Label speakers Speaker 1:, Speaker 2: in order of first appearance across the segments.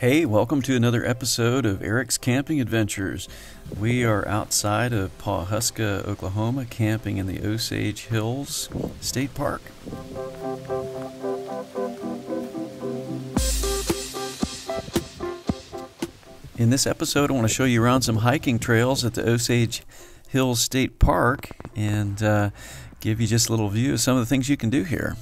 Speaker 1: Hey, welcome to another episode of Eric's Camping Adventures. We are outside of Pawhuska, Oklahoma, camping in the Osage Hills State Park. In this episode, I want to show you around some hiking trails at the Osage Hills State Park and give you just a little view of some of the things you can do here.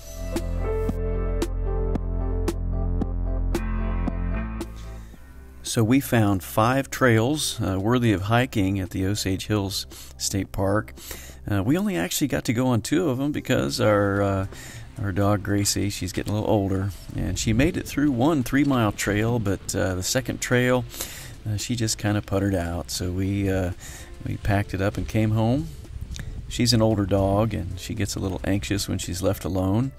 Speaker 1: So we found 5 trails worthy of hiking at the Osage Hills State Park. We only actually got to go on 2 of them because our dog Gracie, she's getting a little older, and she made it through one 3-mile trail, but the second trail she just kind of puttered out. So we packed it up and came home. She's an older dog, and she gets a little anxious when she's left alone,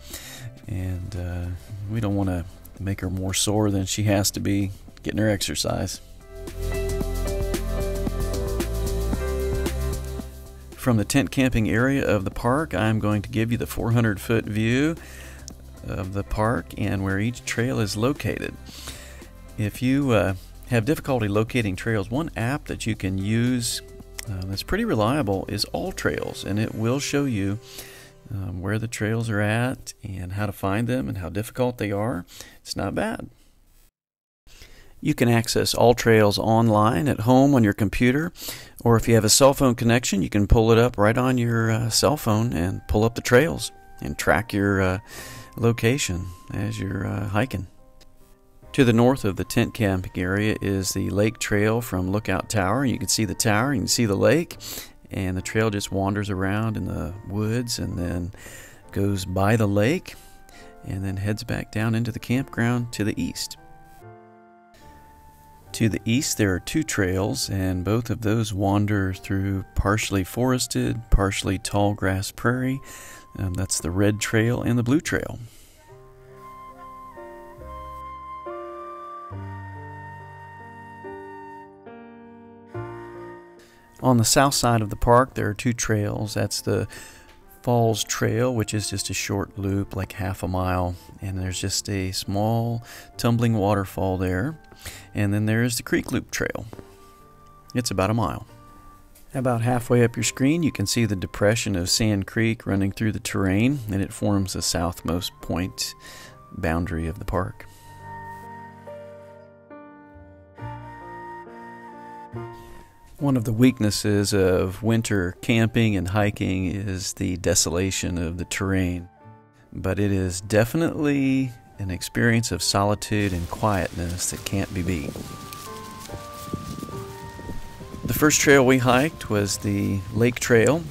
Speaker 1: and we don't want to make her more sore than she has to be getting her exercise. From the tent camping area of the park, I'm going to give you the 400-foot view of the park and where each trail is located. If you have difficulty locating trails, one app that you can use that's pretty reliable is All Trails, and it will show you where the trails are at and how to find them and how difficult they are. It's not bad. You can access All Trails online at home on your computer, or if you have a cell phone connection, you can pull it up right on your cell phone and pull up the trails and track your location as you're hiking. To the north of the tent camping area is the lake trail from Lookout Tower. You can see the tower, you can see the lake, and the trail just wanders around in the woods and then goes by the lake and then heads back down into the campground to the east. To the east there are 2 trails, and both of those wander through partially forested, partially tall grass prairie. That's the Red Trail and the Blue Trail. On the south side of the park there are 2 trails. That's the Falls Trail, which is just a short loop, like half a mile, and there's just a small tumbling waterfall there. And then there's the Creek Loop Trail. It's about a mile. About halfway up your screen you can see the depression of Sand Creek running through the terrain, and it forms the southmost point boundary of the park. One of the weaknesses of winter camping and hiking is the desolation of the terrain, but it is definitely an experience of solitude and quietness that can't be beat. The first trail we hiked was the Lake Trail,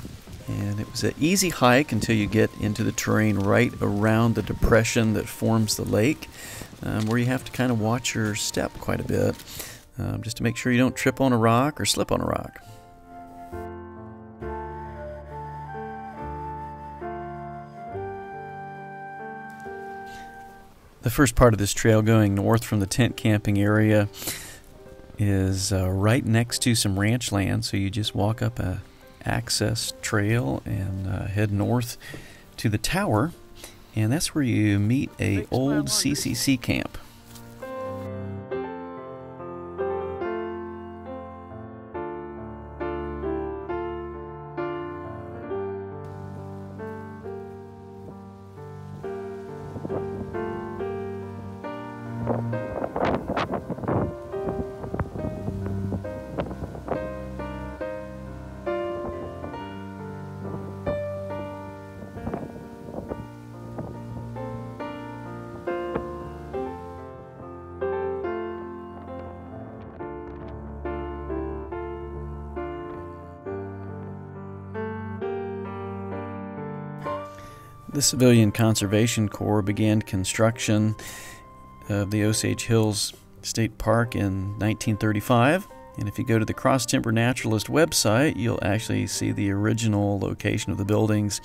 Speaker 1: and it was an easy hike until you get into the terrain right around the depression that forms the lake, where you have to kind of watch your step quite a bit. Just to make sure you don't trip on a rock or slip on a rock. The first part of this trail going north from the tent camping area is right next to some ranch land, so you just walk up a access trail and head north to the tower, and that's where you meet a old CCC camp. The Civilian Conservation Corps began construction of the Osage Hills State Park in 1935, and if you go to the Cross Timber Naturalist website, you'll actually see the original location of the buildings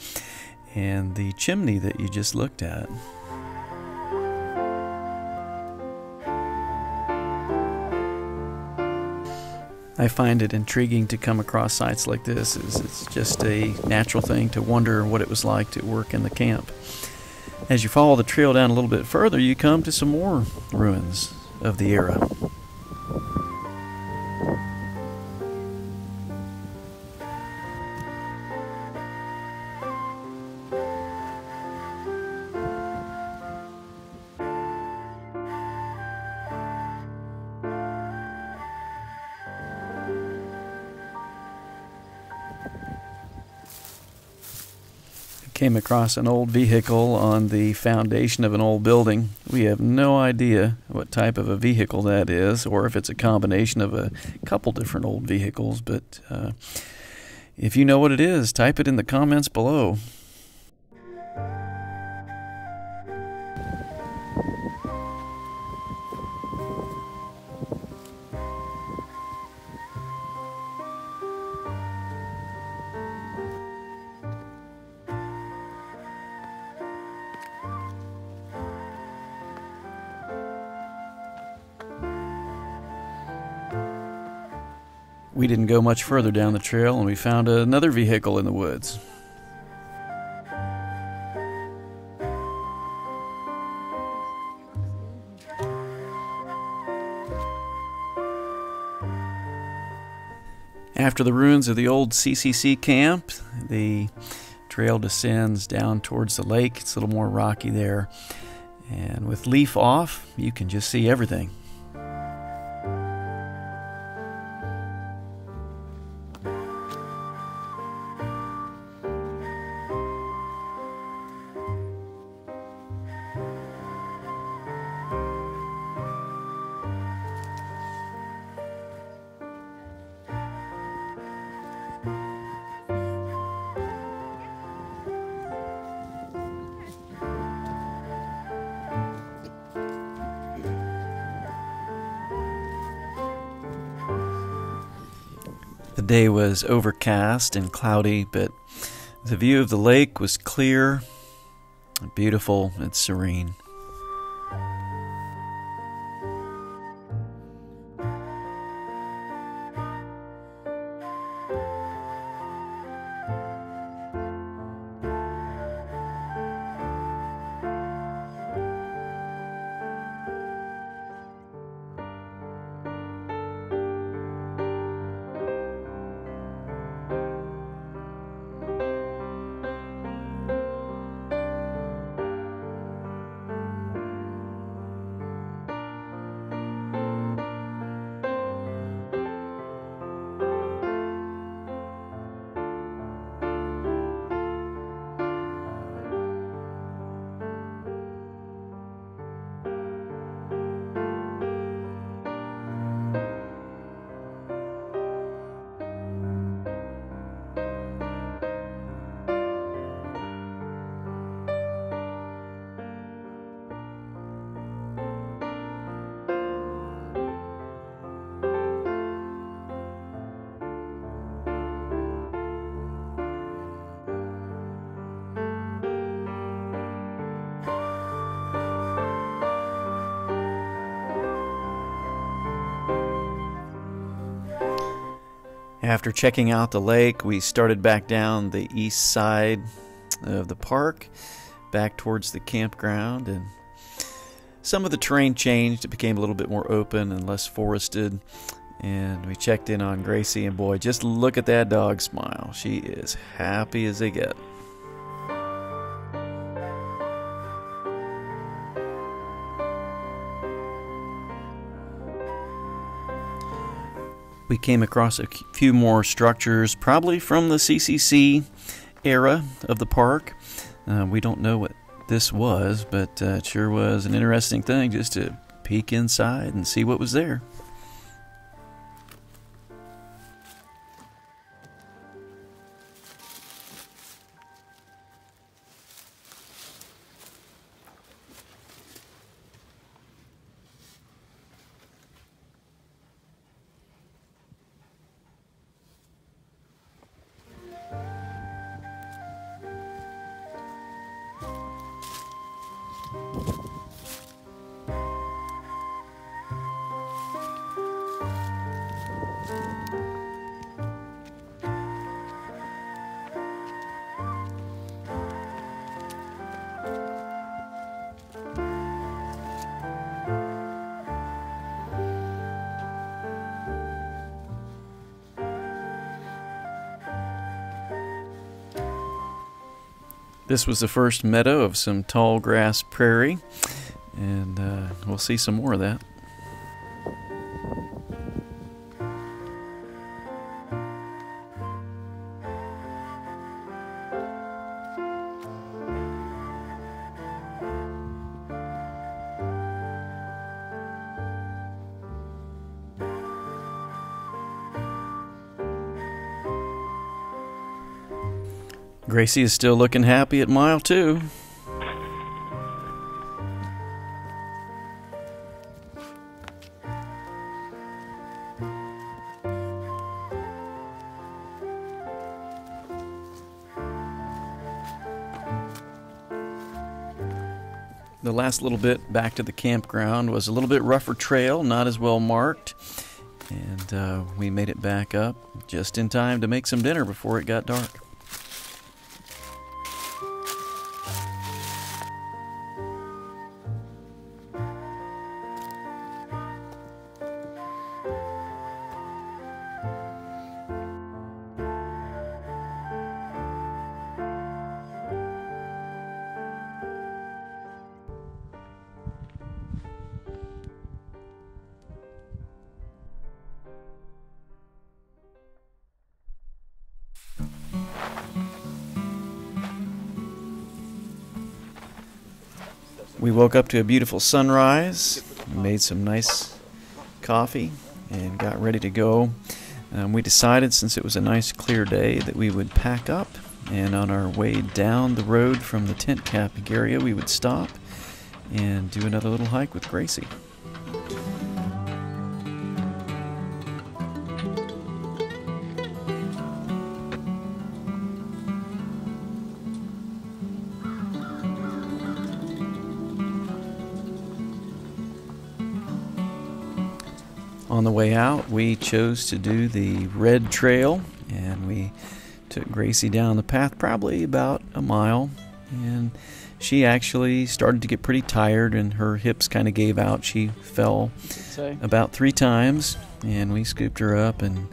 Speaker 1: and the chimney that you just looked at. I find it intriguing to come across sites like this. It's just a natural thing to wonder what it was like to work in the camp. As you follow the trail down a little bit further, you come to some more ruins of the era. Came across an old vehicle on the foundation of an old building. We have no idea what type of a vehicle that is, or if it's a combination of a couple different old vehicles, but if you know what it is, type it in the comments below. We didn't go much further down the trail and we found another vehicle in the woods. After the ruins of the old CCC camp, the trail descends down towards the lake. It's a little more rocky there. And with leaf off, you can just see everything. The day was overcast and cloudy, but the view of the lake was clear, beautiful, and serene. After checking out the lake, we started back down the east side of the park, back towards the campground, and some of the terrain changed. It became a little bit more open and less forested, and we checked in on Gracie, and boy, just look at that dog smile. She is happy as they get. We came across a few more structures, probably from the CCC era of the park. We don't know what this was, but it sure was an interesting thing just to peek inside and see what was there. This was the first meadow of some tall grass prairie, and we'll see some more of that. Gracie is still looking happy at mile 2. The last little bit back to the campground was a little bit rougher trail, not as well marked, and we made it back up just in time to make some dinner before it got dark. We woke up to a beautiful sunrise, made some nice coffee, and got ready to go. We decided, since it was a nice clear day, that we would pack up, and on our way down the road from the tent camping area, we would stop and do another little hike with Gracie. On the way out, we chose to do the red trail, and we took Gracie down the path probably about a mile, and she actually started to get pretty tired and her hips kind of gave out. She fell about 3 times, and we scooped her up and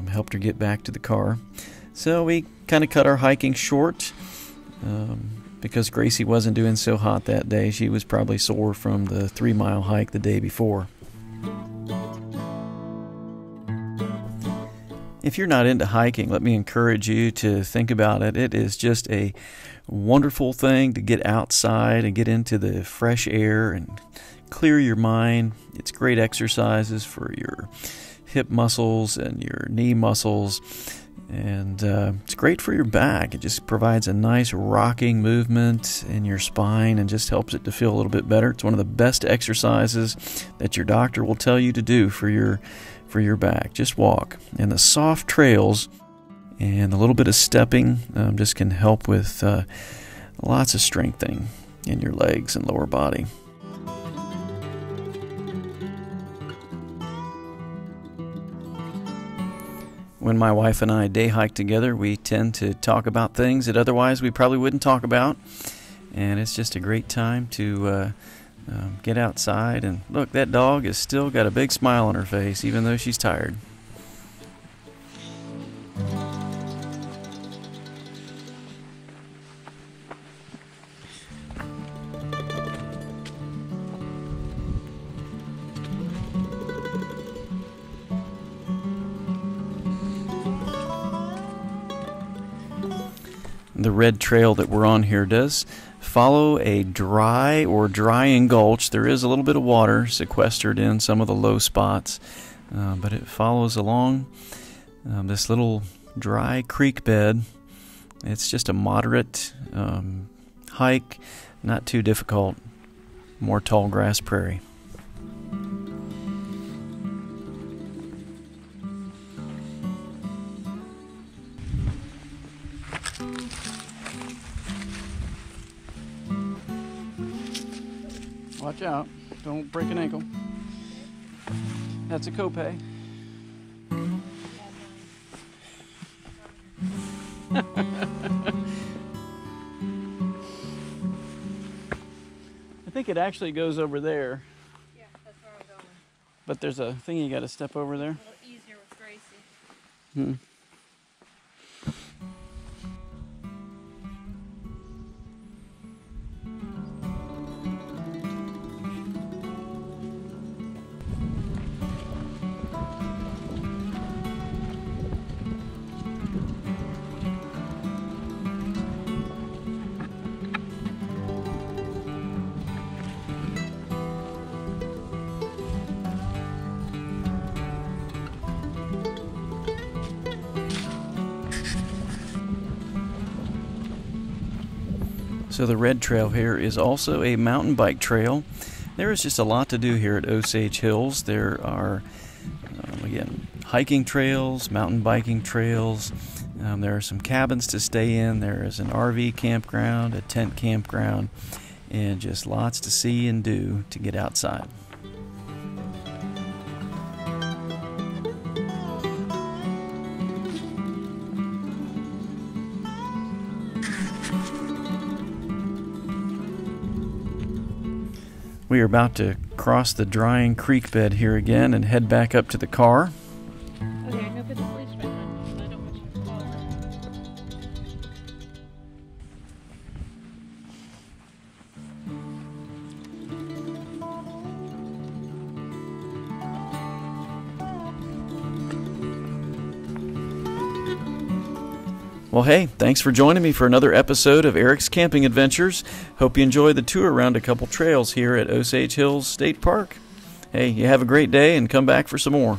Speaker 1: helped her get back to the car. So we kind of cut our hiking short because Gracie wasn't doing so hot that day. She was probably sore from the 3-mile hike the day before. If you're not into hiking, let me encourage you to think about it. It is just a wonderful thing to get outside and get into the fresh air and clear your mind. It's great exercises for your hip muscles and your knee muscles, and it's great for your back. It just provides a nice rocking movement in your spine and just helps it to feel a little bit better. It's one of the best exercises that your doctor will tell you to do for your back. Just walk. And the soft trails and a little bit of stepping just can help with lots of strengthening in your legs and lower body. When my wife and I day hike together, we tend to talk about things that otherwise we probably wouldn't talk about, and it's just a great time to get outside. And look, that dog has still got a big smile on her face even though she's tired. The red trail that we're on here does follow a dry or drying gulch. There is a little bit of water sequestered in some of the low spots, but it follows along this little dry creek bed. It's just a moderate hike, not too difficult, more tall grass prairie. Watch out, don't break an ankle. That's a copay. I think it actually goes over there.
Speaker 2: Yeah, that's where I'm going.
Speaker 1: But there's a thing you got to step over there.
Speaker 2: A little easier with Gracie.
Speaker 1: So the red trail here is also a mountain bike trail. There is just a lot to do here at Osage Hills. There are, again, hiking trails, mountain biking trails. There are some cabins to stay in. There is an RV campground, a tent campground, and just lots to see and do to get outside. We are about to cross the drying creek bed here again and head back up to the car.
Speaker 2: Okay, I'm gonna put the policeman on because I don't want you to fall.
Speaker 1: Well, hey, thanks for joining me for another episode of Eric's Camping Adventures. Hope you enjoyed the tour around a couple trails here at Osage Hills State Park. Hey, you have a great day and come back for some more.